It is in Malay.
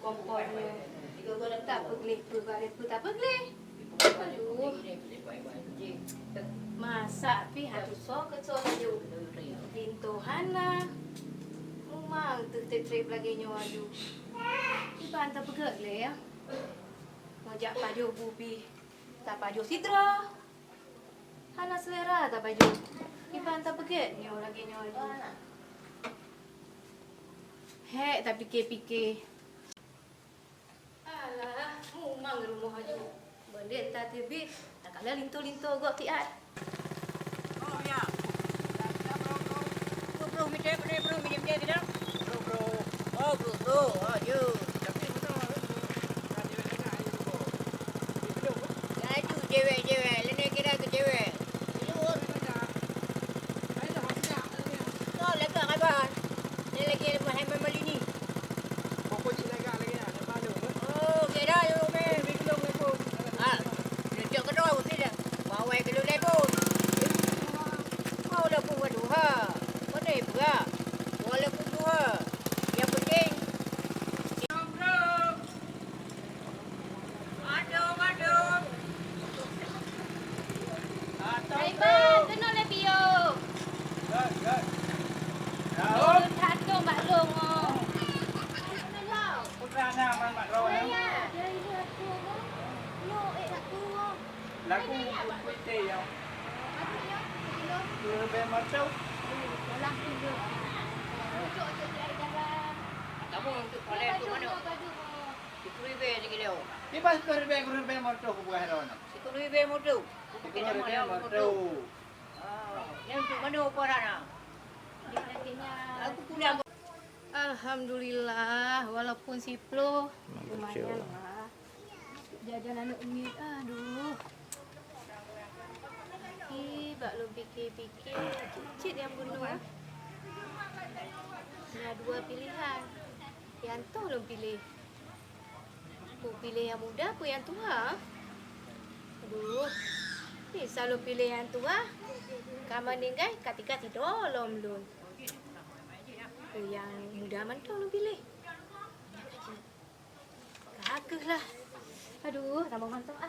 kompornya. Tak pegelih pun kat lepa tak pegelih. Aduh. Masak pi hatu sok ke sok baju. Pintuhan lah. Memang tertrip lagi nyawa aduh. Iban tak pegelih ya. Ngajak baju bubi. Tak baju sidra. Hana selera tak baju. Iban tak pegelih nyawa lagi nyawa aduh. Hek tak fikir-fikir. Alah, memang rumah aja. Benda tak terbit. Tak kala lintu-lintu gok tiat. Oh ya. Bro, minta tidak? Bro. Oh, bro. Oh, you. Tapi betul. Ya itu cewek. Lene kira tu cewek. Kau lega kabar. Ni lagi Muhammad Malini. Oh, kira you me. Ah, dia kedua mesti dah. Bawa ke dulu pun. Kau dah pun waduh ha. Kau dah berat. Walaupun dua. Yang penting Aduh. Aiban, kena le bio. Long thang mak long oh. Lagu kuih yang lebih macam kamu untuk kolej tu mana? Sikuribe ni kilo. di pas kurang macam buah heron. Sikuribe motu. Kurang macam. Yang untuk mana operana? Aku pulang. Alhamdulillah, walaupun siplo lumayan lah. Jajan anak Umi, aduh. Bak lu fikir-fikir, cicit yang bunuh. Ada dua pilihan. Yang tu lu pilih. Aku pilih yang muda, aku yang tua. Aduh. Ni selalu pilih yang tua. Kamu ninggai ketika tidur lom lun. Yang muda man tu lu pilih. Kagak lah. Aduh, tambah mantap ah.